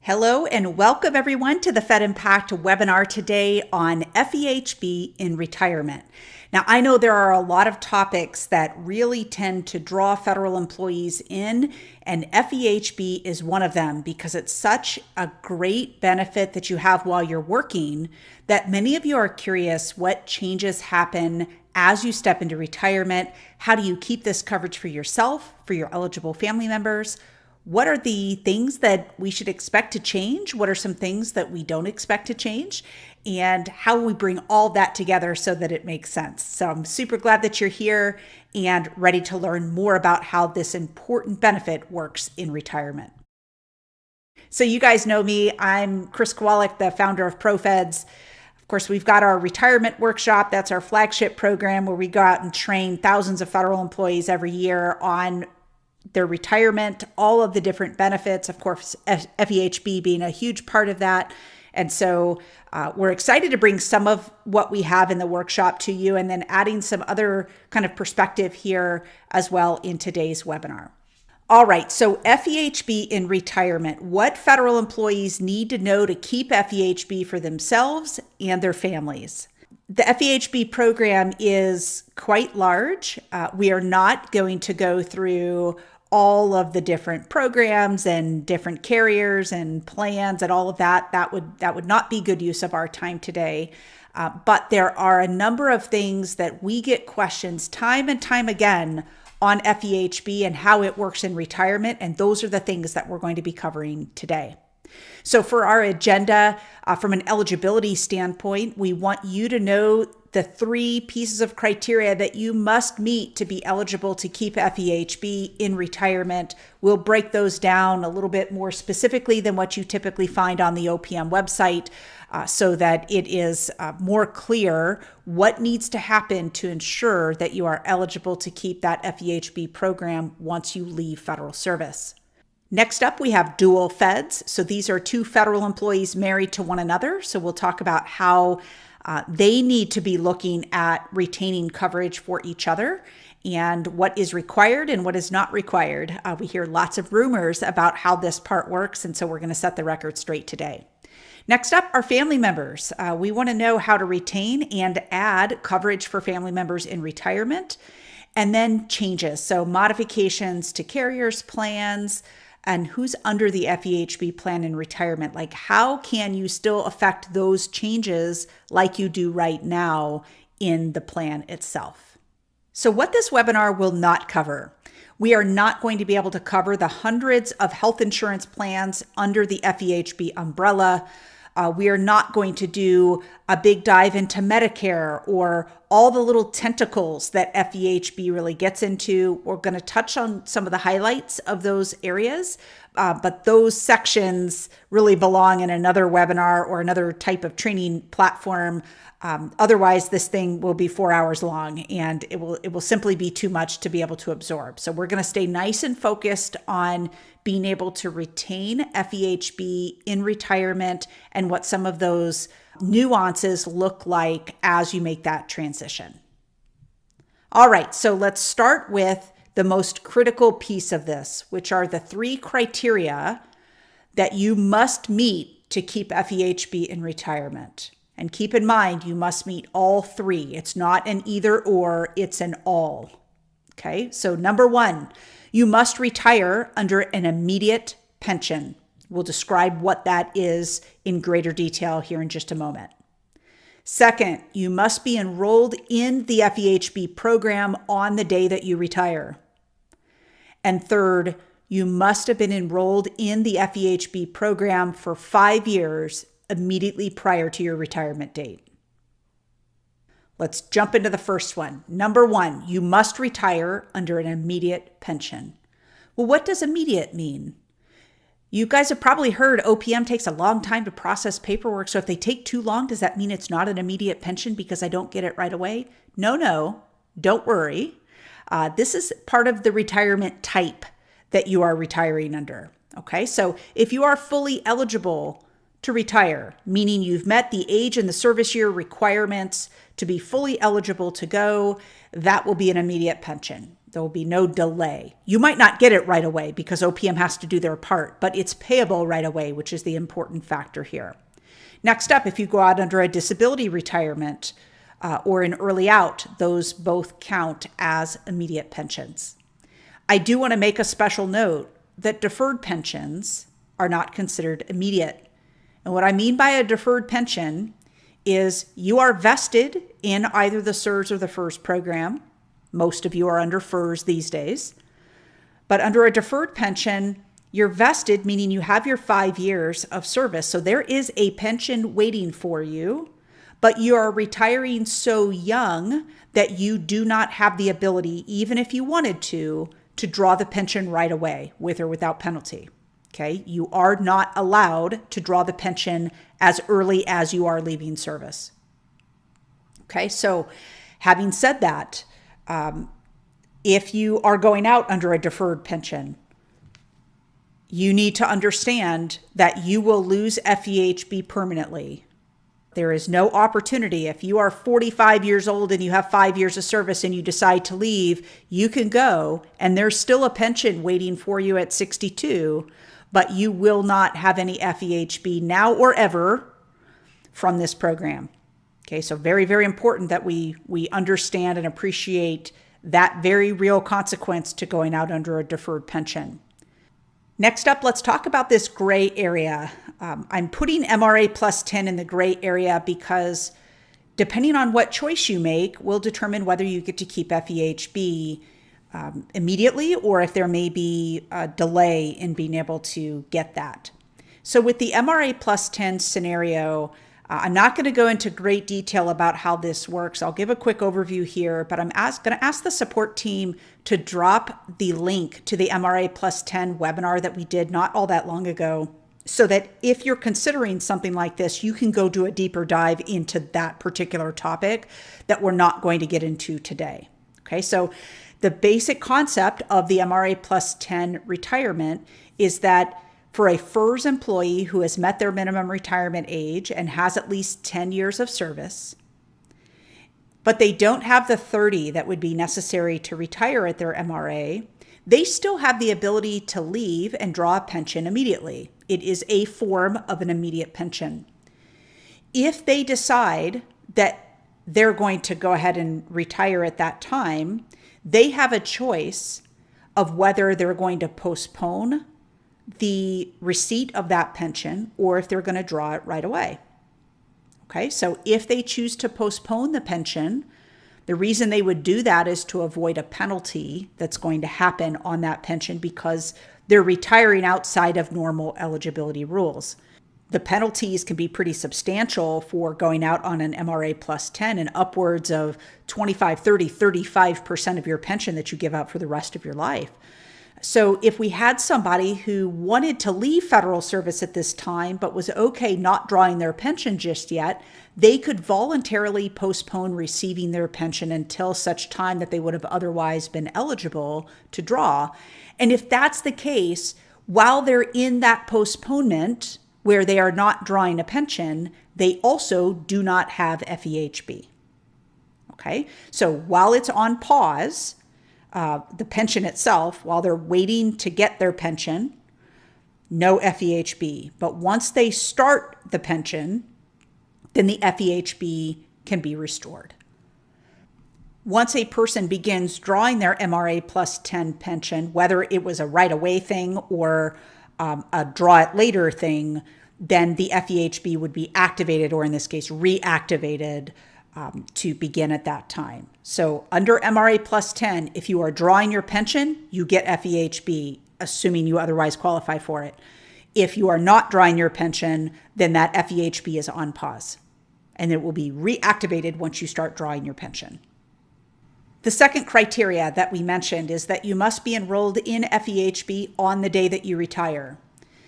Hello and welcome everyone to the Fed Impact webinar today on FEHB in retirement. Now, I know there are a lot of topics that really tend to draw federal employees in, and FEHB is one of them because it's such a great benefit that you have while you're working that many of you are curious what changes happen as you step into retirement. How do you keep this coverage for yourself, for your eligible family members? What are the things that we should expect to change? What are some things that we don't expect to change? And how we bring all that together so that it makes sense. So I'm super glad that you're here and ready to learn more about how this important benefit works in retirement. So you guys know me. I'm Chris Kowalik, the founder of ProFeds. Of course, we've got our retirement workshop. That's our flagship program where we go out and train thousands of federal employees every year on their retirement, all of the different benefits, of course, FEHB being a huge part of that. And so we're excited to bring some of what we have in the workshop to you and then adding some other kind of perspective here as well in today's webinar. All right, so FEHB in retirement, what federal employees need to know to keep FEHB for themselves and their families. The FEHB program is quite large. We are not going to go through all of the different programs and different carriers and plans and all of that. That would not be good use of our time today. But there are a number of things that we get questions time and time again on FEHB and how it works in retirement. And those are the things that we're going to be covering today. So for our agenda, from an eligibility standpoint, we want you to know the 3 pieces of criteria that you must meet to be eligible to keep FEHB in retirement. We'll break those down a little bit more specifically than what you typically find on the OPM website so that it is more clear what needs to happen to ensure that you are eligible to keep that FEHB program once you leave federal service. Next up, we have dual feds. So these are 2 federal employees married to one another. So we'll talk about how they need to be looking at retaining coverage for each other and what is required and what is not required. We hear lots of rumors about how this part works, and so we're going to set the record straight today. Next up are family members. We want to know how to retain and add coverage for family members in retirement, and then changes. So modifications to carriers' plans, and who's under the FEHB plan in retirement. Like, how can you still affect those changes like you do right now in the plan itself? So what this webinar will not cover, we are not going to be able to cover the hundreds of health insurance plans under the FEHB umbrella. We are not going to do a big dive into Medicare or all the little tentacles that FEHB really gets into. We're going to touch on some of the highlights of those areas, but those sections really belong in another webinar or another type of training platform. Otherwise, this thing will be 4 hours long and it will simply be too much to be able to absorb. So we're going to stay nice and focused on being able to retain FEHB in retirement and what some of those nuances look like as you make that transition. All right, so let's start with the most critical piece of this, which are the 3 criteria that you must meet to keep FEHB in retirement. And keep in mind, you must meet all 3. It's not an either or, it's an all. Okay, so number 1, you must retire under an immediate pension. We'll describe what that is in greater detail here in just a moment. Second, you must be enrolled in the FEHB program on the day that you retire. And third, you must have been enrolled in the FEHB program for 5 years immediately prior to your retirement date. Let's jump into the first one. Number 1, you must retire under an immediate pension. Well, what does immediate mean? You guys have probably heard OPM takes a long time to process paperwork. So if they take too long, does that mean it's not an immediate pension because I don't get it right away? No, don't worry. This is part of the retirement type that you are retiring under. Okay, so if you are fully eligible to retire, meaning you've met the age and the service year requirements to be fully eligible to go, that will be an immediate pension. There will be no delay. You might not get it right away because OPM has to do their part, but it's payable right away, which is the important factor here. Next up, if you go out under a disability retirement or an early out, those both count as immediate pensions. I do want to make a special note that deferred pensions are not considered immediate. And what I mean by a deferred pension is you are vested in either the SERS or the FERS program. Most of you are under FERS these days. But under a deferred pension, you're vested, meaning you have your 5 years of service. So there is a pension waiting for you, but you are retiring so young that you do not have the ability, even if you wanted to draw the pension right away, with or without penalty. Okay, you are not allowed to draw the pension as early as you are leaving service. Okay, so having said that, if you are going out under a deferred pension, you need to understand that you will lose FEHB permanently. There is no opportunity. If you are 45 years old and you have 5 years of service and you decide to leave, you can go and there's still a pension waiting for you at 62, but you will not have any FEHB now or ever from this program. Okay, so very, very important that we understand and appreciate that very real consequence to going out under a deferred pension. Next up, let's talk about this gray area. I'm putting MRA plus 10 in the gray area because depending on what choice you make will determine whether you get to keep FEHB immediately or if there may be a delay in being able to get that. So with the MRA plus 10 scenario, I'm not going to go into great detail about how this works. I'll give a quick overview here, but I'm going to ask the support team to drop the link to the MRA plus 10 webinar that we did not all that long ago, so that if you're considering something like this, you can go do a deeper dive into that particular topic that we're not going to get into today. Okay, so the basic concept of the MRA plus 10 retirement is that for a FERS employee who has met their minimum retirement age and has at least 10 years of service, but they don't have the 30 that would be necessary to retire at their MRA, they still have the ability to leave and draw a pension immediately. It is a form of an immediate pension. If they decide that they're going to go ahead and retire at that time, they have a choice of whether they're going to postpone the receipt of that pension or if they're going to draw it right away. Okay, so if they choose to postpone the pension, the reason they would do that is to avoid a penalty that's going to happen on that pension because they're retiring outside of normal eligibility rules. The penalties can be pretty substantial for going out on an MRA plus 10 and upwards of 25, 30, 35% of your pension that you give out for the rest of your life. So if we had somebody who wanted to leave federal service at this time, but was okay not drawing their pension just yet, they could voluntarily postpone receiving their pension until such time that they would have otherwise been eligible to draw. And if that's the case, while they're in that postponement where they are not drawing a pension, they also do not have FEHB. Okay, so while it's on pause, the pension itself, while they're waiting to get their pension, no FEHB. But once they start the pension, then the FEHB can be restored. Once a person begins drawing their MRA plus 10 pension, whether it was a right away thing or a draw it later thing, then the FEHB would be activated, or in this case, reactivated to begin at that time. So under MRA plus 10, if you are drawing your pension, you get FEHB, assuming you otherwise qualify for it. If you are not drawing your pension, then that FEHB is on pause, and it will be reactivated once you start drawing your pension. The second criteria that we mentioned is that you must be enrolled in FEHB on the day that you retire.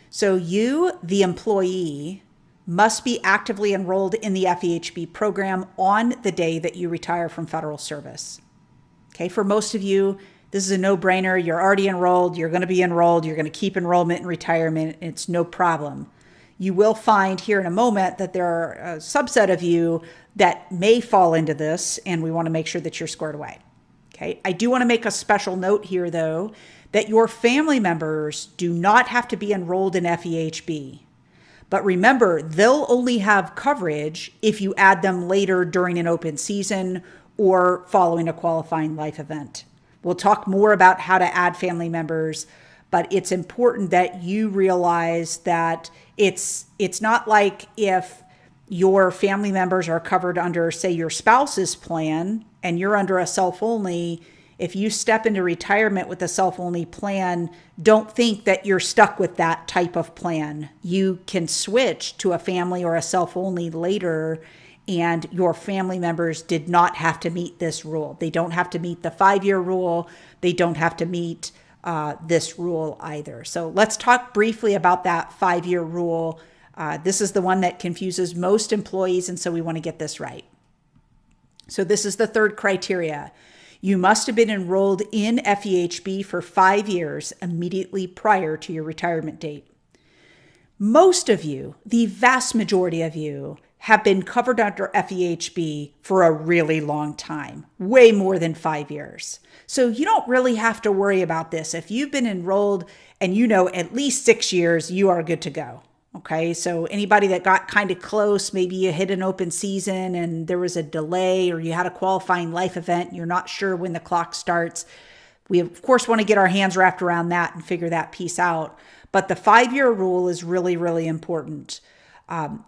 So you, the employee, must be actively enrolled in the FEHB program on the day that you retire from federal service. Okay, for most of you, this is a no-brainer. You're already enrolled, you're going to be enrolled, you're going to keep enrollment in retirement, it's no problem. you will find here in a moment that there are a subset of you that may fall into this, and we want to make sure that you're squared away. Okay. I do want to make a special note here, though, that your family members do not have to be enrolled in FEHB. But remember, they'll only have coverage if you add them later during an open season or following a qualifying life event. We'll talk more about how to add family members, but it's important that you realize that it's not like if your family members are covered under, say, your spouse's plan and you're under a self-only. If you step into retirement with a self-only plan, don't think that you're stuck with that type of plan. You can switch to a family or a self-only later, and your family members did not have to meet this rule. They don't have to meet the 5-year rule. They don't have to meet this rule either. So let's talk briefly about that 5-year rule. This is the one that confuses most employees, and so we want to get this right. So this is the third criteria. You must have been enrolled in FEHB for 5 years immediately prior to your retirement date. Most of you, the vast majority of you, have been covered under FEHB for a really long time, way more than 5 years. So you don't really have to worry about this. If you've been enrolled and you know at least 6 years, you are good to go. Okay, so anybody that got kind of close, maybe you hit an open season and there was a delay, or you had a qualifying life event, you're not sure when the clock starts. We, of course, want to get our hands wrapped around that and figure that piece out. But the 5-year rule is really, really important.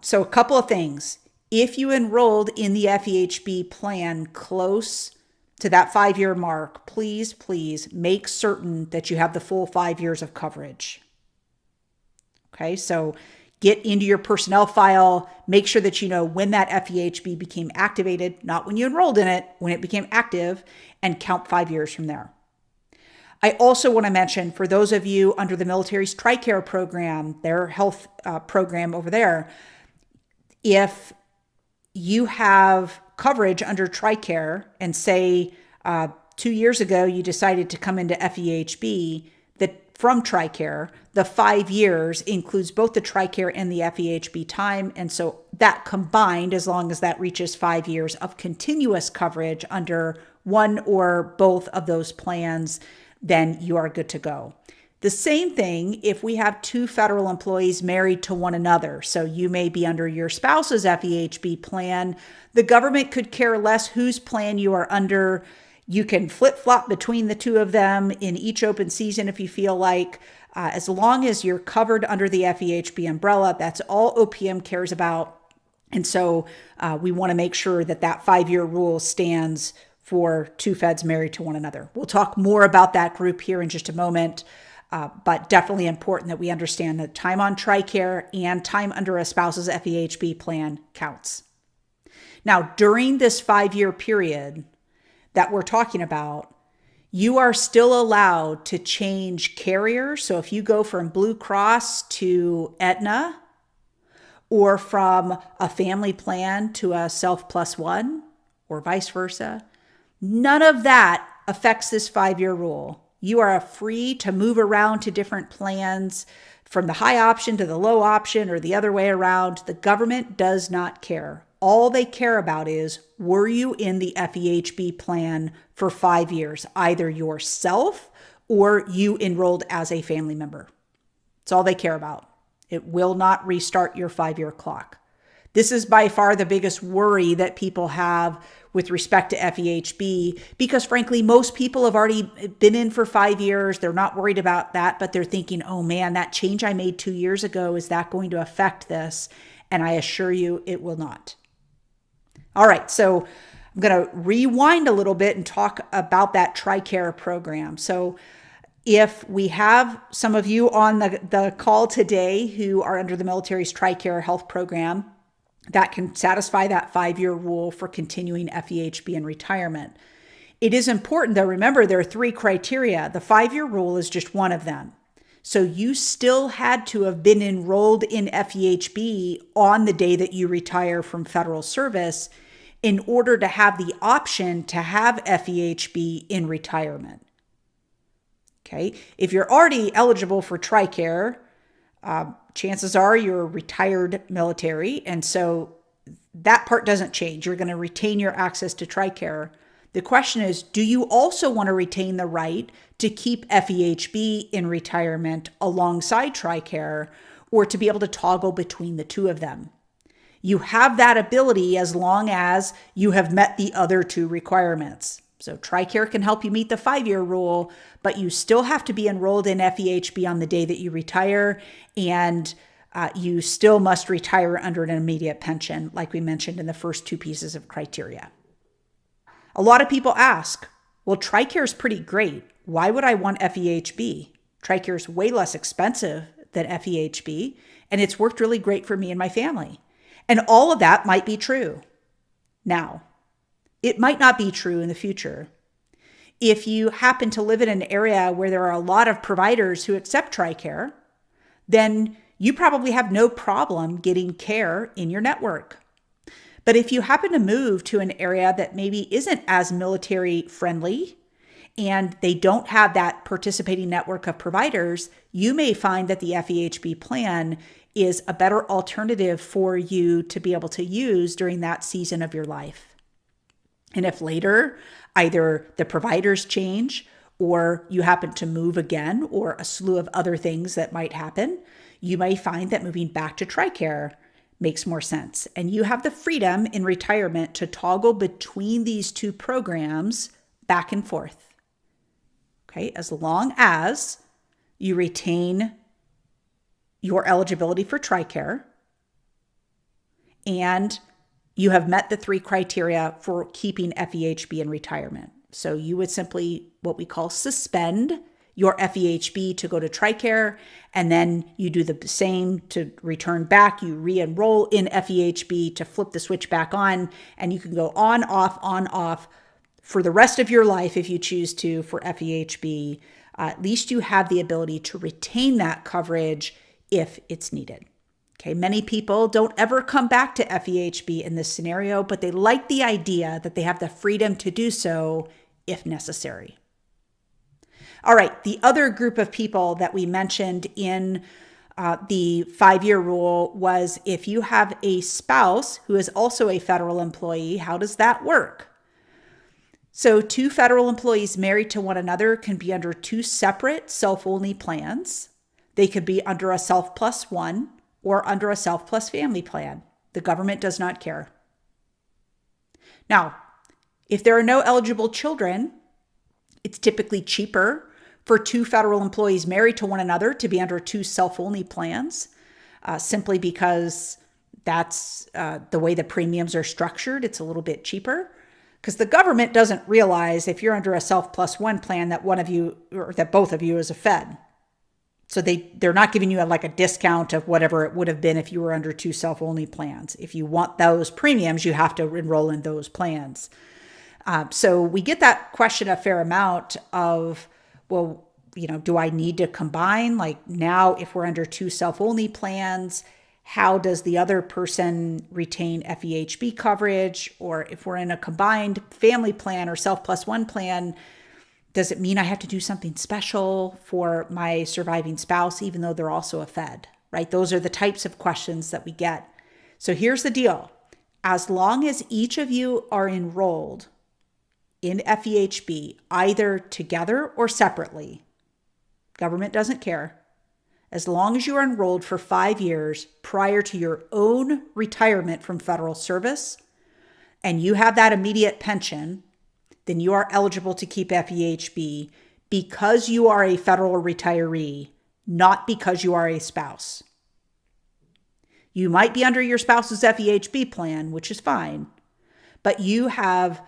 So a couple of things. If you enrolled in the FEHB plan close to that 5-year mark, please make certain that you have the full 5 years of coverage. Okay, so get into your personnel file, make sure that you know when that FEHB became activated, not when you enrolled in it, when it became active, and count 5 years from there. I also want to mention, for those of you under the military's TRICARE program, their health program over there, if you have coverage under TRICARE and say 2 years ago you decided to come into FEHB, from TRICARE, the 5 years includes both the TRICARE and the FEHB time. And so that combined, as long as that reaches 5 years of continuous coverage under one or both of those plans, then you are good to go. The same thing if we have two federal employees married to one another. So you may be under your spouse's FEHB plan. The government could care less whose plan you are under. You can flip-flop between the two of them in each open season if you feel like. As long as you're covered under the FEHB umbrella, that's all OPM cares about. And so we want to make sure that that 5-year rule stands for two feds married to one another. We'll talk more about that group here in just a moment, but definitely important that we understand that time on TRICARE and time under a spouse's FEHB plan counts. Now, during this 5-year period that we're talking about, you are still allowed to change carriers. So if you go from Blue Cross to Aetna, or from a family plan to a Self+1, or vice versa, none of that affects this 5-year rule. You are free to move around to different plans, from the high option to the low option, or the other way around. The government does not care. All they care about is, were you in the FEHB plan for 5 years, either yourself or you enrolled as a family member? That's all they care about. It will not restart your 5-year clock. This is by far the biggest worry that people have with respect to FEHB, because frankly, most people have already been in for 5 years. They're not worried about that, but they're thinking, oh man, that change I made 2 years ago, is that going to affect this? And I assure you it will not. All right, so I'm going to rewind a little bit and talk about that TRICARE program. So if we have some of you on the call today who are under the military's TRICARE health program, that can satisfy that 5-year rule for continuing FEHB in retirement. It is important, though, remember there are 3 criteria. The 5-year rule is just one of them. So you still had to have been enrolled in FEHB on the day that you retire from federal service in order to have the option to have FEHB in retirement. Okay, if you're already eligible for TRICARE, chances are you're retired military, and so that part doesn't change. You're going to retain your access to TRICARE. The question is, do you also want to retain the right to keep FEHB in retirement alongside TRICARE, or to be able to toggle between the two of them? You have that ability as long as you have met the other two requirements. So TRICARE can help you meet the 5-year rule, but you still have to be enrolled in FEHB on the day that you retire, and you still must retire under an immediate pension, like we mentioned in the first two pieces of criteria. A lot of people ask, well, TRICARE is pretty great. Why would I want FEHB? TRICARE is way less expensive than FEHB, and it's worked really great for me and my family. And all of that might be true. Now, it might not be true in the future. If you happen to live in an area where there are a lot of providers who accept TRICARE, then you probably have no problem getting care in your network. But if you happen to move to an area that maybe isn't as military friendly and they don't have that participating network of providers, you may find that the FEHB plan is a better alternative for you to be able to use during that season of your life. And if later either the providers change or you happen to move again, or a slew of other things that might happen, you may find that moving back to TRICARE makes more sense. And you have the freedom in retirement to toggle between these two programs back and forth. Okay, as long as you retain your eligibility for TRICARE and you have met the 3 criteria for keeping FEHB in retirement. So you would simply, what we call, suspend your FEHB to go to TRICARE, and then you do the same to return back. You re-enroll in FEHB to flip the switch back on, and you can go on, off for the rest of your life if you choose to for FEHB. At least you have the ability to retain that coverage if it's needed. Okay, many people don't ever come back to FEHB in this scenario, but they like the idea that they have the freedom to do so if necessary. All right, the other group of people that we mentioned in the 5-year rule was if you have a spouse who is also a federal employee, how does that work? So 2 federal employees married to one another can be under 2 separate self-only plans. They could be under a self+1 or under a self+ family plan. The government does not care. Now, if there are no eligible children, it's typically cheaper for 2 federal employees married to one another to be under 2 self-only plans, simply because that's the way the premiums are structured. It's a little bit cheaper because the government doesn't realize if you're under a self+1 plan that one of you or that both of you is a Fed. So they're not giving you a discount of whatever it would have been if you were under 2 self-only plans. If you want those premiums, you have to enroll in those plans. So we get that question a fair amount of, well, do I need to combine? Like now, if we're under 2 self-only plans, how does the other person retain FEHB coverage? Or if we're in a combined family plan or self+1 plan, does it mean I have to do something special for my surviving spouse, even though they're also a Fed, right? Those are the types of questions that we get. So here's the deal. As long as each of you are enrolled in FEHB, either together or separately, government doesn't care. As long as you are enrolled for 5 years prior to your own retirement from federal service, and you have that immediate pension, then you are eligible to keep FEHB because you are a federal retiree, not because you are a spouse. You might be under your spouse's FEHB plan, which is fine, but you have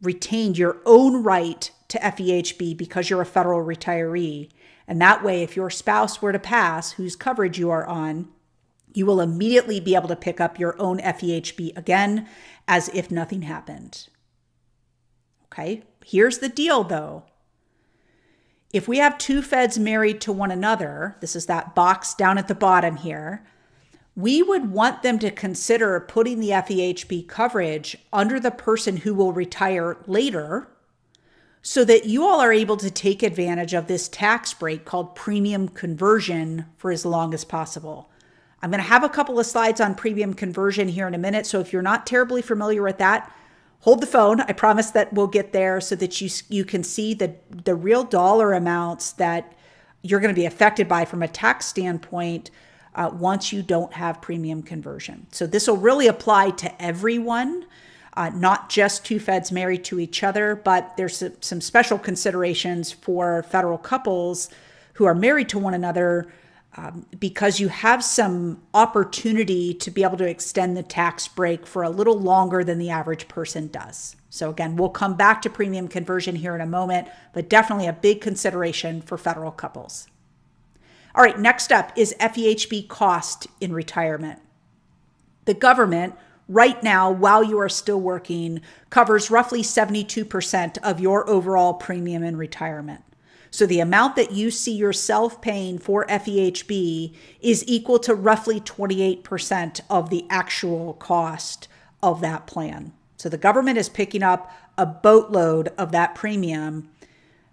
retained your own right to FEHB because you're a federal retiree. And that way, if your spouse were to pass, whose coverage you are on, you will immediately be able to pick up your own FEHB again as if nothing happened. Okay, here's the deal though. If we have 2 Feds married to one another, this is that box down at the bottom here, we would want them to consider putting the FEHB coverage under the person who will retire later, so that you all are able to take advantage of this tax break called premium conversion for as long as possible. I'm going to have a couple of slides on premium conversion here in a minute. So if you're not terribly familiar with that, hold the phone. I promise that we'll get there so that you can see the real dollar amounts that you're going to be affected by from a tax standpoint once you don't have premium conversion. So this will really apply to everyone, not just two feds married to each other, but there's some special considerations for federal couples who are married to one another because you have some opportunity to be able to extend the tax break for a little longer than the average person does. So again, we'll come back to premium conversion here in a moment, but definitely a big consideration for federal couples. All right, next up is FEHB cost in retirement. The government, right now, while you are still working, covers roughly 72% of your overall premium in retirement. So the amount that you see yourself paying for FEHB is equal to roughly 28% of the actual cost of that plan. So the government is picking up a boatload of that premium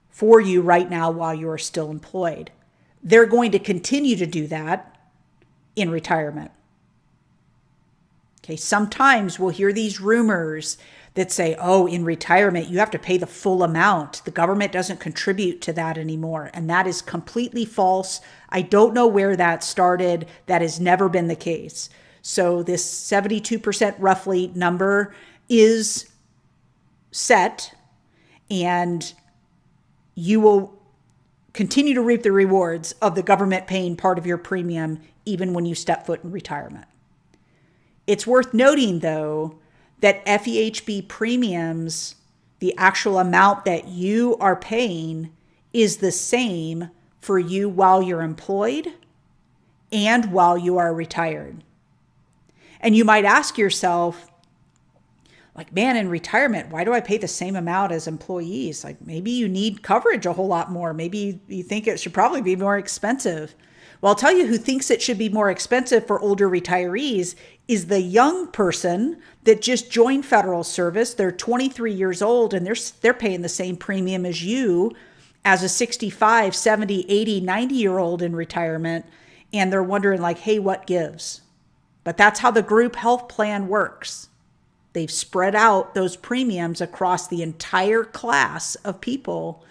for you right now while you are still employed. They're going to continue to do that in retirement. Okay, sometimes we'll hear these rumors that say, oh, in retirement, you have to pay the full amount. The government doesn't contribute to that anymore. And that is completely false. I don't know where that started. That has never been the case. So this 72% roughly number is set, and you will continue to reap the rewards of the government paying part of your premium even when you step foot in retirement. It's worth noting, though, that FEHB premiums, the actual amount that you are paying, is the same for you while you're employed and while you are retired. And you might ask yourself, like, man, in retirement, why do I pay the same amount as employees? Like, maybe you need coverage a whole lot more. Maybe you think it should probably be more expensive. Well, I'll tell you who thinks it should be more expensive for older retirees is the young person that just joined federal service. They're 23 years old and they're paying the same premium as you as a 65, 70, 80, 90-year-old in retirement. And they're wondering like, hey, what gives? But that's how the group health plan works. They've spread out those premiums across the entire class of people,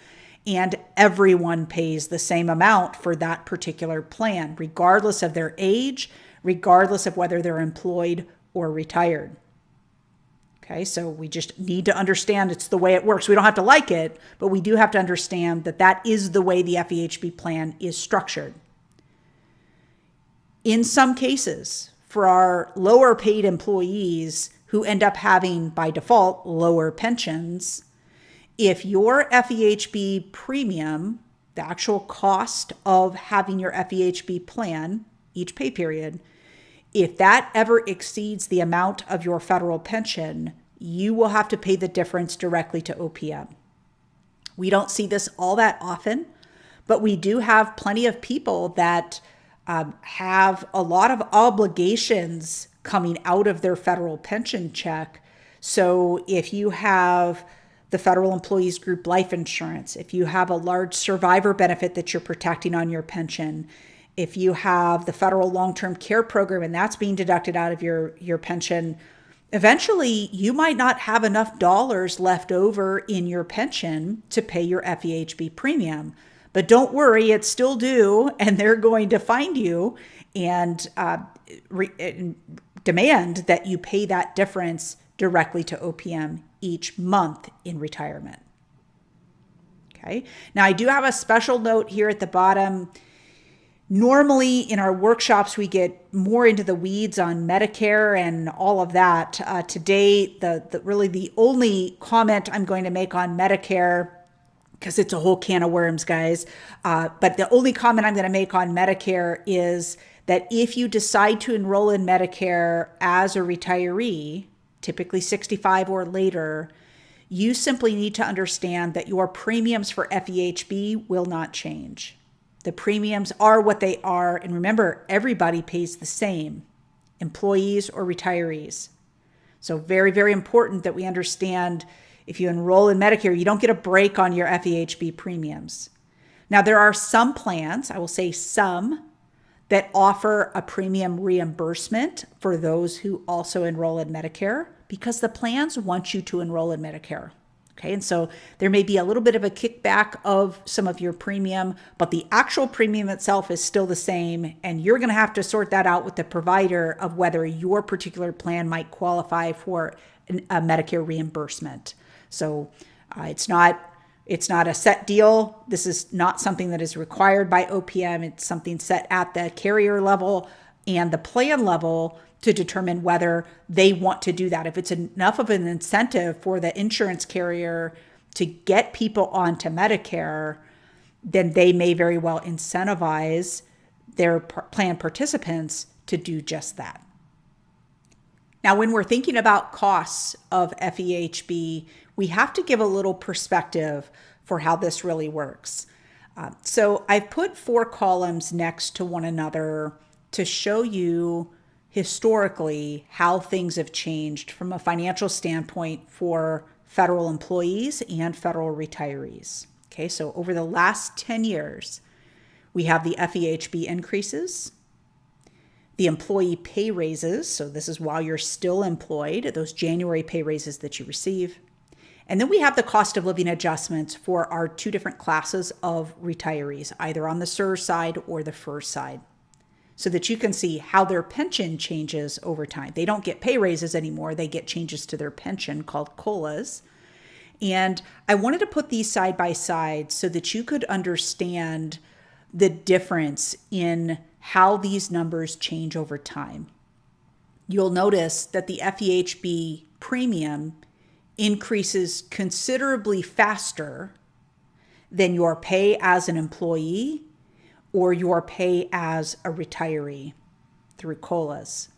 and everyone pays the same amount for that particular plan, regardless of their age, regardless of whether they're employed or retired. Okay, so we just need to understand it's the way it works. We don't have to like it, but we do have to understand that that is the way the FEHB plan is structured. In some cases, for our lower paid employees who end up having, by default, lower pensions, if your FEHB premium, the actual cost of having your FEHB plan, each pay period, if that ever exceeds the amount of your federal pension, you will have to pay the difference directly to OPM. We don't see this all that often, but we do have plenty of people that have a lot of obligations coming out of their federal pension check. So if you have the federal employees group life insurance, if you have a large survivor benefit that you're protecting on your pension, if you have the federal long-term care program and that's being deducted out of your pension, eventually you might not have enough dollars left over in your pension to pay your FEHB premium. But don't worry, it's still due, and they're going to find you and demand that you pay that difference directly to OPM each month in retirement. Okay. Now I do have a special note here at the bottom. Normally in our workshops, we get more into the weeds on Medicare and all of that. Today, really the only comment I'm going to make on Medicare, because it's a whole can of worms, guys. But the only comment I'm going to make on Medicare is that if you decide to enroll in Medicare as a retiree, typically 65 or later, you simply need to understand that your premiums for FEHB will not change. The premiums are what they are. And remember, everybody pays the same, employees or retirees. So very, very important that we understand If you enroll in Medicare, you don't get a break on your FEHB premiums. Now, there are some plans, I will say some, that offer a premium reimbursement for those who also enroll in Medicare because the plans want you to enroll in Medicare. Okay, and so there may be a little bit of a kickback of some of your premium, but the actual premium itself is still the same, and you're going to have to sort that out with the provider of whether your particular plan might qualify for a Medicare reimbursement. So it's not a set deal. This is not something that is required by OPM. It's something set at the carrier level and the plan level to determine whether they want to do that. If it's enough of an incentive for the insurance carrier to get people onto Medicare, then they may very well incentivize their plan participants to do just that. Now, when we're thinking about costs of FEHB, we have to give a little perspective for how this really works. So I've put 4 columns next to one another to show you historically how things have changed from a financial standpoint for federal employees and federal retirees. Okay, so over the last 10 years, we have the FEHB increases, the employee pay raises, so this is while you're still employed, those January pay raises that you receive. And then we have the cost of living adjustments for our 2 different classes of retirees, either on the SUR side or the FER side, so that you can see how their pension changes over time. They don't get pay raises anymore. They get changes to their pension called COLAs. And I wanted to put these side by side so that you could understand the difference in how these numbers change over time. You'll notice that the FEHB premium increases considerably faster than your pay as an employee or your pay as a retiree through COLAs.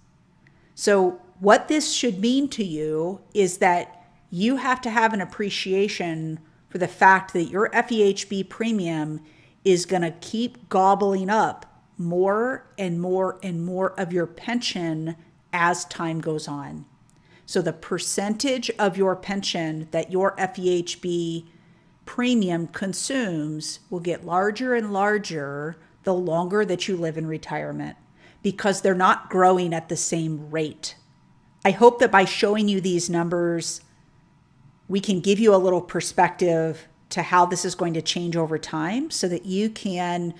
So what this should mean to you is that you have to have an appreciation for the fact that your FEHB premium is going to keep gobbling up more and more and more of your pension as time goes on. So the percentage of your pension that your FEHB premium consumes will get larger and larger the longer that you live in retirement because they're not growing at the same rate. I hope that by showing you these numbers, we can give you a little perspective to how this is going to change over time so that you can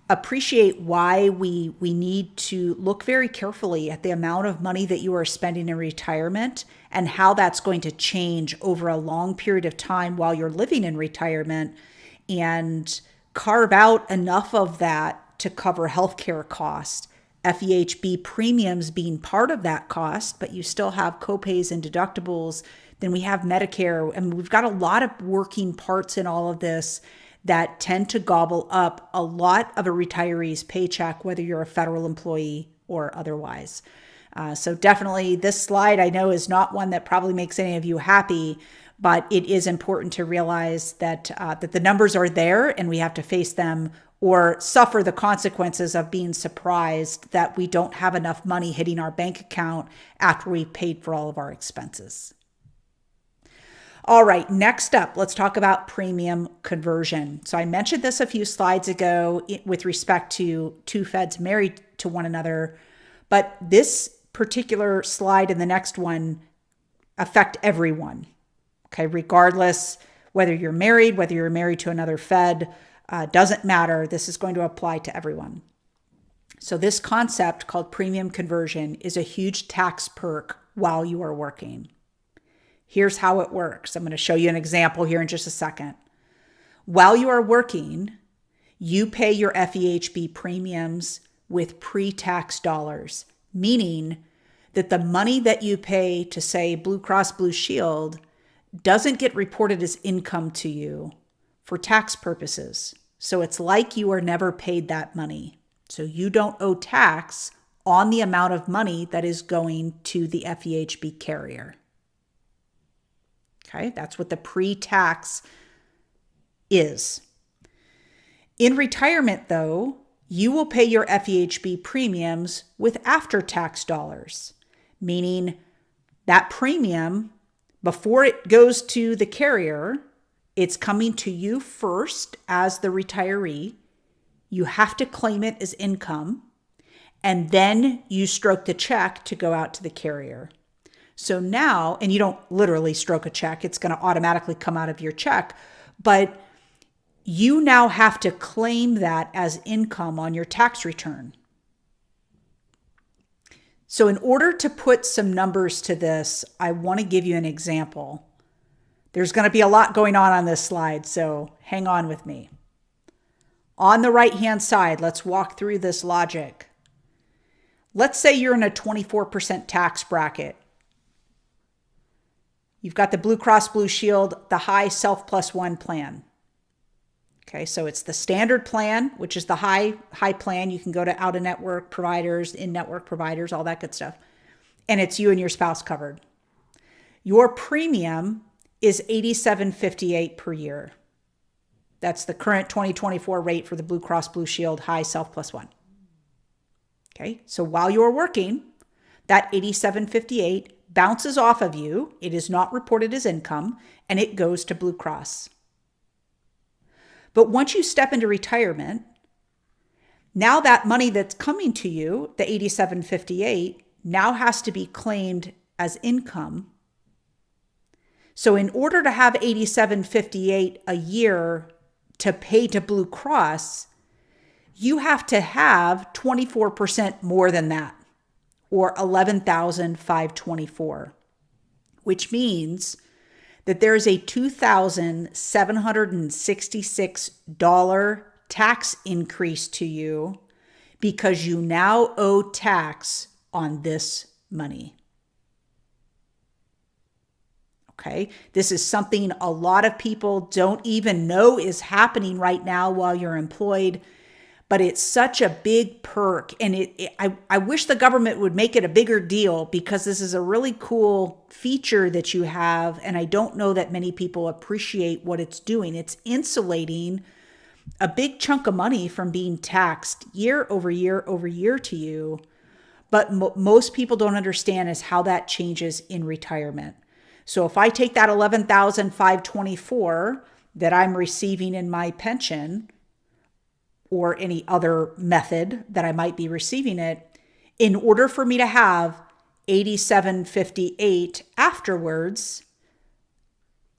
appreciate why we need to look very carefully at the amount of money that you are spending in retirement and how that's going to change over a long period of time while you're living in retirement, and carve out enough of that to cover healthcare costs, FEHB premiums being part of that cost, but you still have copays and deductibles. Then we have Medicare, and we've got a lot of working parts in all of this that tend to gobble up a lot of a retiree's paycheck, whether you're a federal employee or otherwise. So definitely this slide I know is not one that probably makes any of you happy, but it is important to realize that that the numbers are there and we have to face them or suffer the consequences of being surprised that we don't have enough money hitting our bank account after we've paid for all of our expenses. All right, next up, let's talk about premium conversion. So I mentioned this a few slides ago with respect to 2 feds married to one another, but this particular slide and the next one affect everyone, okay? Regardless whether you're married, whether you're married to another fed, doesn't matter. This is going to apply to everyone. So this concept called premium conversion is a huge tax perk while you are working. Here's how it works. I'm going to show you an example here in just a second. While you are working, you pay your FEHB premiums with pre-tax dollars, meaning that the money that you pay to, say, Blue Cross Blue Shield doesn't get reported as income to you for tax purposes. So it's like you are never paid that money. So you don't owe tax on the amount of money that is going to the FEHB carrier. Okay, that's what the pre-tax is. In retirement, though, you will pay your FEHB premiums with after-tax dollars, meaning that premium Before it goes to the carrier, it's coming to you first as the retiree. You have to claim it as income, and then you stroke the check to go out to the carrier. So now, and you don't literally stroke a check, it's going to automatically come out of your check, but you now have to claim that as income on your tax return. So in order to put some numbers to this, I want to give you an example. There's going to be a lot going on this slide, so hang on with me. On the right-hand side, let's walk through this logic. Let's say you're in a 24% tax bracket. You've got the Blue Cross Blue Shield, the high Self+1 plan. Okay, so it's the standard plan, which is the high plan. You can go to out-of-network providers, in-network providers, all that good stuff. And it's you and your spouse covered. Your premium is $87.58 per year. That's the current 2024 rate for the Blue Cross Blue Shield high Self+1. Okay, so while you're working, that $87.58 bounces off of you. It is not reported as income, and it goes to Blue Cross. But once you step into retirement, now that money that's coming to you, the $87.58, now has to be claimed as income. So in order to have $87.58 a year to pay to Blue Cross, you have to have 24% more than that, or $11,524, which means that there's a $2,766 tax increase to you because you now owe tax on this money. Okay, this is something a lot of people don't even know is happening right now while you're employed, but it's such a big perk. And I wish the government would make it a bigger deal, because this is a really cool feature that you have. And I don't know that many people appreciate what it's doing. It's insulating a big chunk of money from being taxed year over year over year to you. But most people don't understand is how that changes in retirement. So if I take that $11,524 that I'm receiving in my pension, or any other method that I might be receiving it, in order for me to have $87.58 afterwards,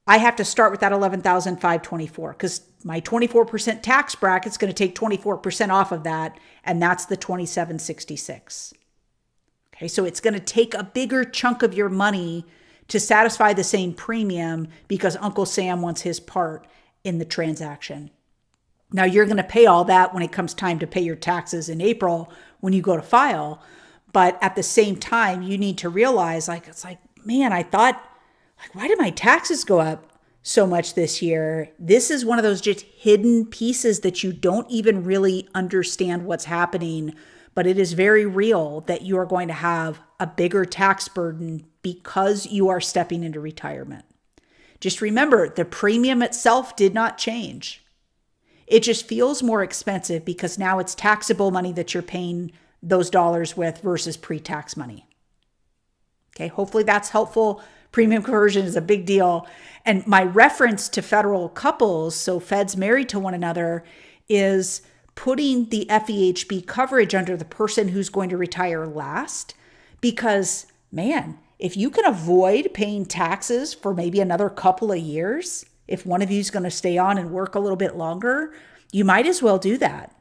I have to start with that $11,524, because my 24% tax bracket is going to take 24% off of that, and that's the $27.66. Okay, so it's going to take a bigger chunk of your money to satisfy the same premium because Uncle Sam wants his part in the transaction. Now, you're going to pay all that when it comes time to pay your taxes in April when you go to file. But at the same time, you need to realize, man, I thought, why did my taxes go up so much this year? This is one of those just hidden pieces that you don't even really understand what's happening. But it is very real that you are going to have a bigger tax burden because you are stepping into retirement. Just remember, the premium itself did not change. It just feels more expensive because now it's taxable money that you're paying those dollars with versus pre-tax money. Okay, hopefully that's helpful. Premium conversion is a big deal. And my reference to federal couples, so feds married to one another, is putting the FEHB coverage under the person who's going to retire last. Because, man, if you can avoid paying taxes for maybe another couple of years, if one of you is going to stay on and work a little bit longer, you might as well do that.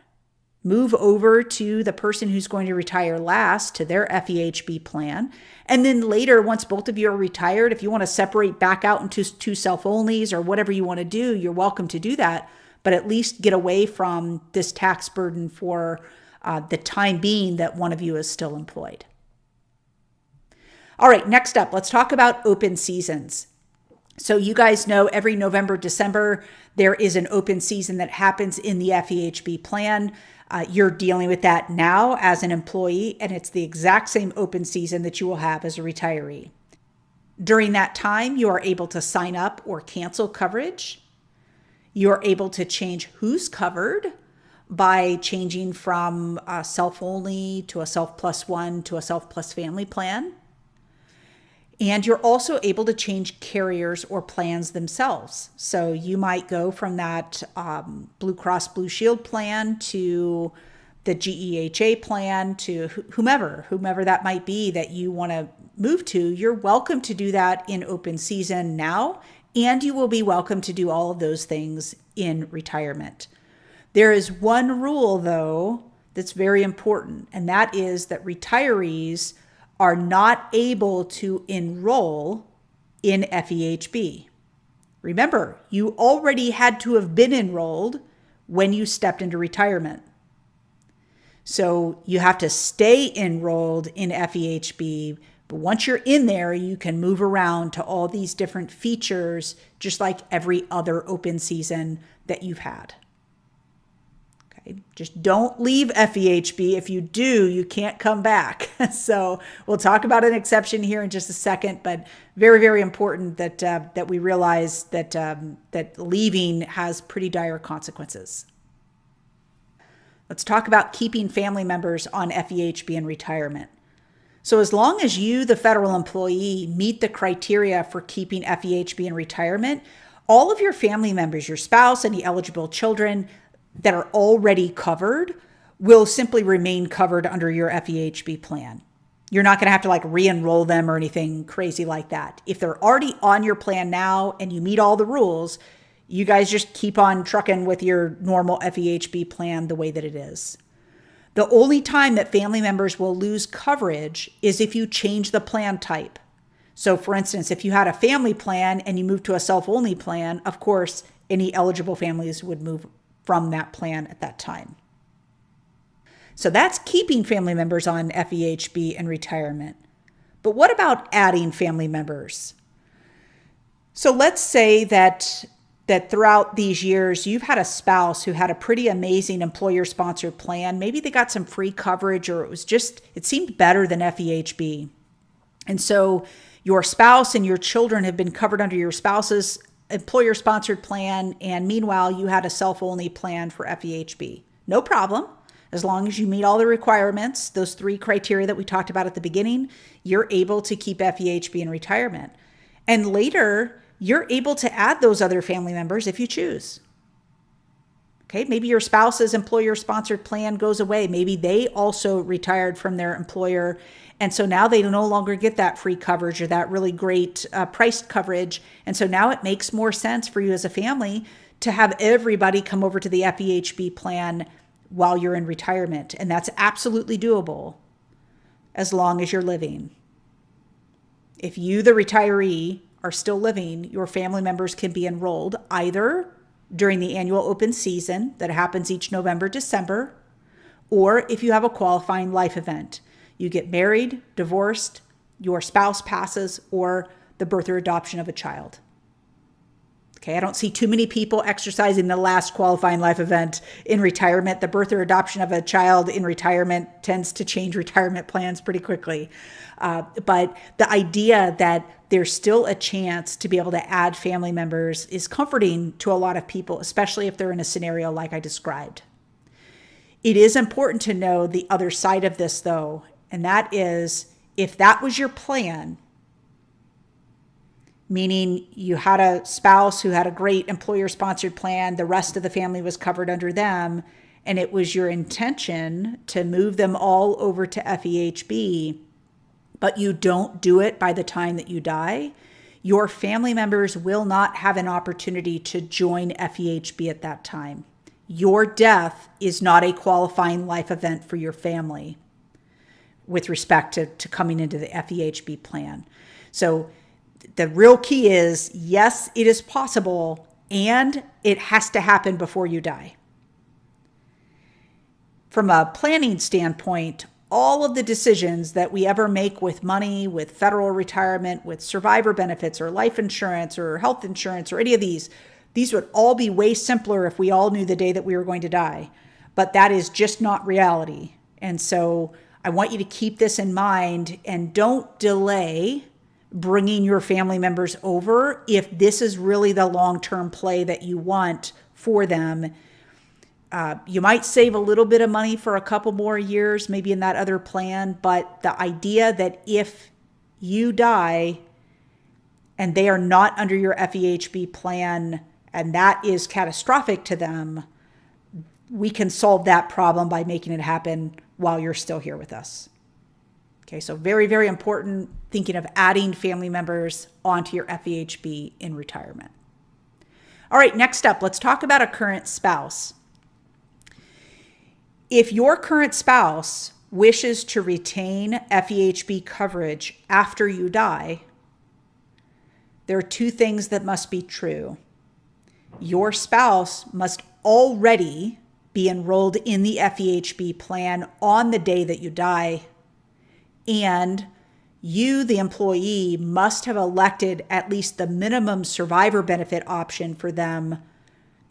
Move over to the person who's going to retire last to their FEHB plan. And then later, once both of you are retired, if you want to separate back out into two self-onlys or whatever you want to do, you're welcome to do that. But at least get away from this tax burden for the time being that one of you is still employed. All right, next up, let's talk about open seasons. So you guys know every November, December, there is an open season that happens in the FEHB plan. You're dealing with that now as an employee, and it's the exact same open season that you will have as a retiree. During that time, you are able to sign up or cancel coverage. You're able to change who's covered by changing from a self-only to a self+1 to a self+ family plan. And you're also able to change carriers or plans themselves. So you might go from that Blue Cross Blue Shield plan to the GEHA plan to whomever that might be that you want to move to. You're welcome to do that in open season now, and you will be welcome to do all of those things in retirement. There is one rule, though, that's very important, and that is that retirees are not able to enroll in FEHB. Remember, you already had to have been enrolled when you stepped into retirement. So you have to stay enrolled in FEHB, but once you're in there, you can move around to all these different features, just like every other open season that you've had. Just don't leave FEHB. If you do, you can't come back. So we'll talk about an exception here in just a second, but very, very important that we realize that leaving has pretty dire consequences. Let's talk about keeping family members on FEHB in retirement. So as long as you, the federal employee, meet the criteria for keeping FEHB in retirement, all of your family members, your spouse, any eligible children that are already covered will simply remain covered under your FEHB plan. You're not going to have to re-enroll them or anything crazy like that. If they're already on your plan now and you meet all the rules, you guys just keep on trucking with your normal FEHB plan the way that it is. The only time that family members will lose coverage is if you change the plan type. So for instance, if you had a family plan and you moved to a self-only plan, of course, any eligible families would move from that plan at that time. So that's keeping family members on FEHB in retirement. But what about adding family members? So let's say that throughout these years, you've had a spouse who had a pretty amazing employer-sponsored plan. Maybe they got some free coverage, or it seemed better than FEHB. And so your spouse and your children have been covered under your spouse's employer-sponsored plan, and meanwhile, you had a self-only plan for FEHB. No problem. As long as you meet all the requirements, those 3 criteria that we talked about at the beginning, you're able to keep FEHB in retirement. And later, you're able to add those other family members if you choose. Okay, maybe your spouse's employer-sponsored plan goes away. Maybe they also retired from their employer, and so now they no longer get that free coverage or that really great priced coverage. And so now it makes more sense for you as a family to have everybody come over to the FEHB plan while you're in retirement. And that's absolutely doable as long as you're living. If you, the retiree, are still living, your family members can be enrolled either during the annual open season that happens each November, December, or if you have a qualifying life event. You get married, divorced, your spouse passes, or the birth or adoption of a child. Okay, I don't see too many people exercising the last qualifying life event in retirement. The birth or adoption of a child in retirement tends to change retirement plans pretty quickly. But the idea that there's still a chance to be able to add family members is comforting to a lot of people, especially if they're in a scenario like I described. It is important to know the other side of this, though, and that is if that was your plan, meaning you had a spouse who had a great employer-sponsored plan, the rest of the family was covered under them, and it was your intention to move them all over to FEHB, but you don't do it by the time that you die, your family members will not have an opportunity to join FEHB at that time. Your death is not a qualifying life event for your family with respect to coming into the FEHB plan. So the real key is, yes, it is possible, and it has to happen before you die. From a planning standpoint, all of the decisions that we ever make with money, with federal retirement, with survivor benefits or life insurance or health insurance or any of these would all be way simpler if we all knew the day that we were going to die. But that is just not reality. And so I want you to keep this in mind and don't delay bringing your family members over if this is really the long-term play that you want for them. You might save a little bit of money for a couple more years, maybe in that other plan, but the idea that if you die and they are not under your FEHB plan, and that is catastrophic to them, we can solve that problem by making it happen while you're still here with us. Okay, so very, very important thinking of adding family members onto your FEHB in retirement. All right, next up, let's talk about a current spouse. If your current spouse wishes to retain FEHB coverage after you die, there are two things that must be true. Your spouse must already be enrolled in the FEHB plan on the day that you die, and you, the employee, must have elected at least the minimum survivor benefit option for them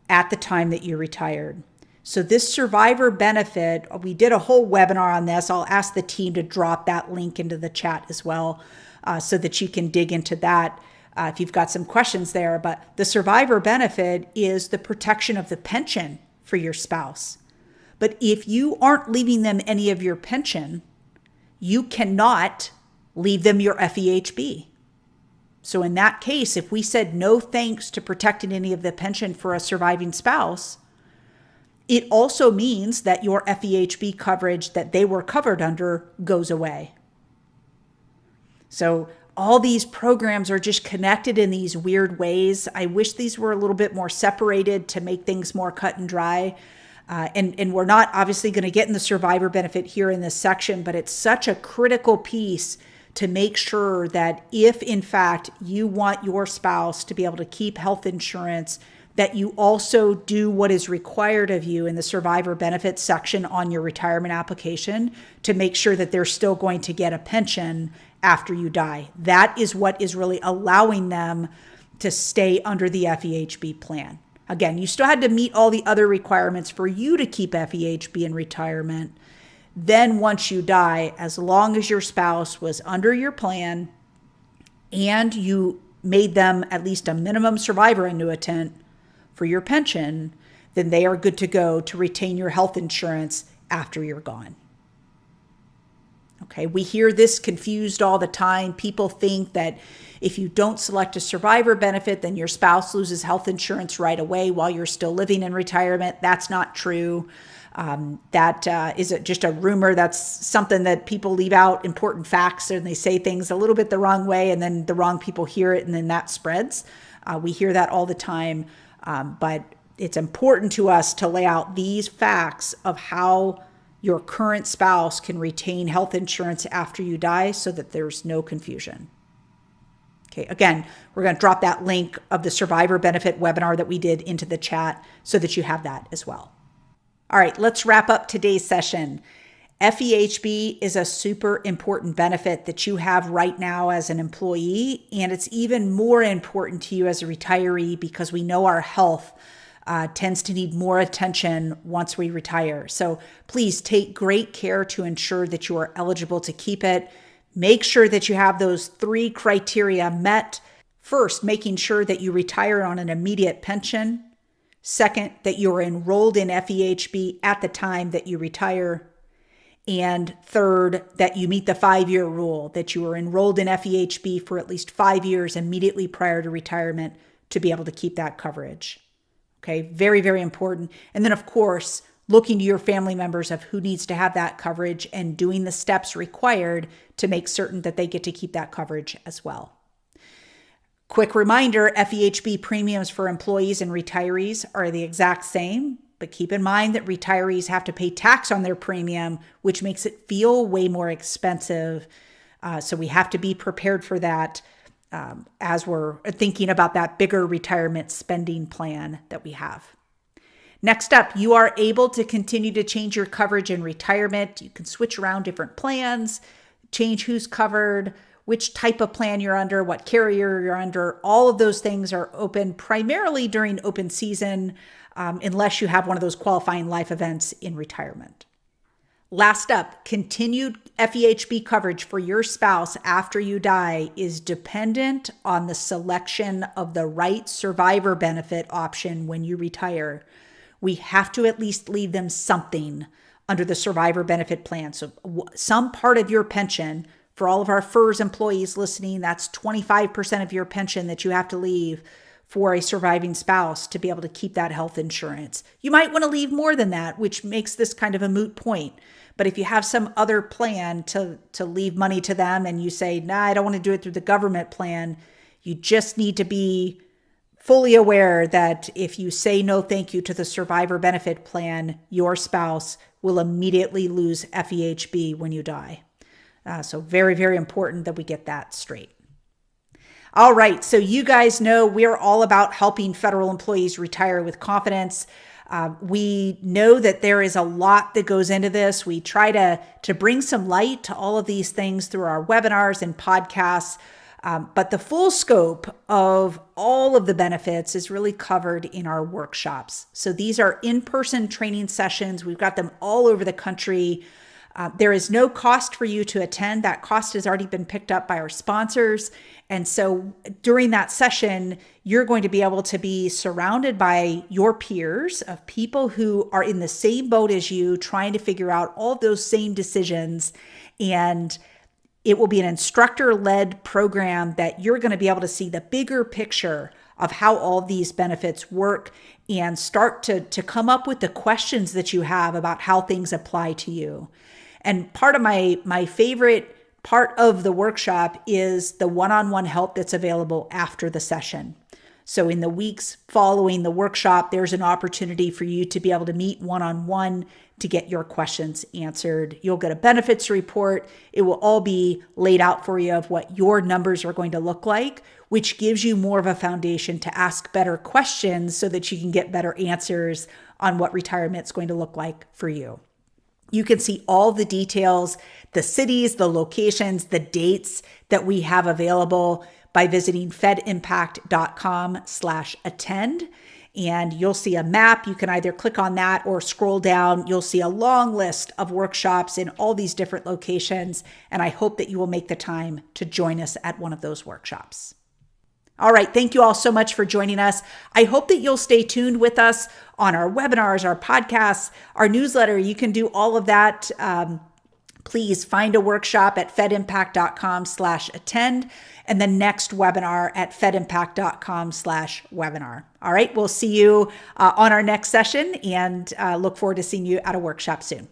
at the time that you retired. So this survivor benefit, we did a whole webinar on this. I'll ask the team to drop that link into the chat as well, so that you can dig into that if you've got some questions there. But the survivor benefit is the protection of the pension for your spouse. But if you aren't leaving them any of your pension, you cannot leave them your FEHB. So in that case, if we said no thanks to protecting any of the pension for a surviving spouse, it also means that your FEHB coverage that they were covered under goes away. So all these programs are just connected in these weird ways. I wish these were a little bit more separated to make things more cut and dry. And we're not obviously going to get in the survivor benefit here in this section, but it's such a critical piece to make sure that if in fact you want your spouse to be able to keep health insurance, that you also do what is required of you in the survivor benefit section on your retirement application to make sure that they're still going to get a pension after you die. That is what is really allowing them to stay under the FEHB plan. Again, you still had to meet all the other requirements for you to keep FEHB in retirement. Then once you die, as long as your spouse was under your plan and you made them at least a minimum survivor annuitant for your pension, then they are good to go to retain your health insurance after you're gone. Okay, we hear this confused all the time. People think that if you don't select a survivor benefit, then your spouse loses health insurance right away while you're still living in retirement. That's not true. That is just a rumor. That's something that people leave out important facts and they say things a little bit the wrong way, and then the wrong people hear it, and then that spreads. We hear that all the time, but it's important to us to lay out these facts of how your current spouse can retain health insurance after you die so that there's no confusion. Okay, again, we're going to drop that link of the survivor benefit webinar that we did into the chat so that you have that as well. All right, let's wrap up today's session. FEHB is a super important benefit that you have right now as an employee, and it's even more important to you as a retiree because we know our health tends to need more attention once we retire. So please take great care to ensure that you are eligible to keep it. Make sure that you have those 3 criteria met. First, making sure that you retire on an immediate pension. Second, that you're enrolled in FEHB at the time that you retire. And third, that you meet the 5-year rule, that you are enrolled in FEHB for at least 5 years immediately prior to retirement to be able to keep that coverage. Okay, very, very important. And then, of course, looking to your family members of who needs to have that coverage and doing the steps required to make certain that they get to keep that coverage as well. Quick reminder, FEHB premiums for employees and retirees are the exact same, but keep in mind that retirees have to pay tax on their premium, which makes it feel way more expensive. So we have to be prepared for that as we're thinking about that bigger retirement spending plan that we have. Next up, you are able to continue to change your coverage in retirement. You can switch around different plans, change who's covered, which type of plan you're under, what carrier you're under. All of those things are open primarily during open season, unless you have one of those qualifying life events in retirement. Last up, continued FEHB coverage for your spouse after you die is dependent on the selection of the right survivor benefit option when you retire. We have to at least leave them something under the survivor benefit plan. So some part of your pension For all of our FERS employees listening, that's 25% of your pension that you have to leave for a surviving spouse to be able to keep that health insurance. You might want to leave more than that, which makes this kind of a moot point. But if you have some other plan to leave money to them and you say, nah, I don't want to do it through the government plan, you just need to be fully aware that if you say no thank you to the survivor benefit plan, your spouse will immediately lose FEHB when you die. So very, very important that we get that straight. All right, so you guys know we're all about helping federal employees retire with confidence. We know that there is a lot that goes into this. We try to bring some light to all of these things through our webinars and podcasts. But the full scope of all of the benefits is really covered in our workshops. So these are in-person training sessions. We've got them all over the country. There is no cost for you to attend. That cost has already been picked up by our sponsors. And so during that session, you're going to be able to be surrounded by your peers of people who are in the same boat as you, trying to figure out all of those same decisions. And it will be an instructor-led program that you're going to be able to see the bigger picture of how all these benefits work and start to come up with the questions that you have about how things apply to you. And part of my favorite part of the workshop is the one-on-one help that's available after the session. So in the weeks following the workshop, there's an opportunity for you to be able to meet one-on-one to get your questions answered. You'll get a benefits report. It will all be laid out for you of what your numbers are going to look like, which gives you more of a foundation to ask better questions so that you can get better answers on what retirement's going to look like for you. You can see all the details, the cities, the locations, the dates that we have available by visiting fedimpact.com/attend. And you'll see a map. You can either click on that or scroll down. You'll see a long list of workshops in all these different locations. And I hope that you will make the time to join us at one of those workshops. All right. Thank you all so much for joining us. I hope that you'll stay tuned with us on our webinars, our podcasts, our newsletter. You can do all of that. Please find a workshop at fedimpact.com/attend and the next webinar at fedimpact.com/webinar. All right. We'll see you on our next session and look forward to seeing you at a workshop soon.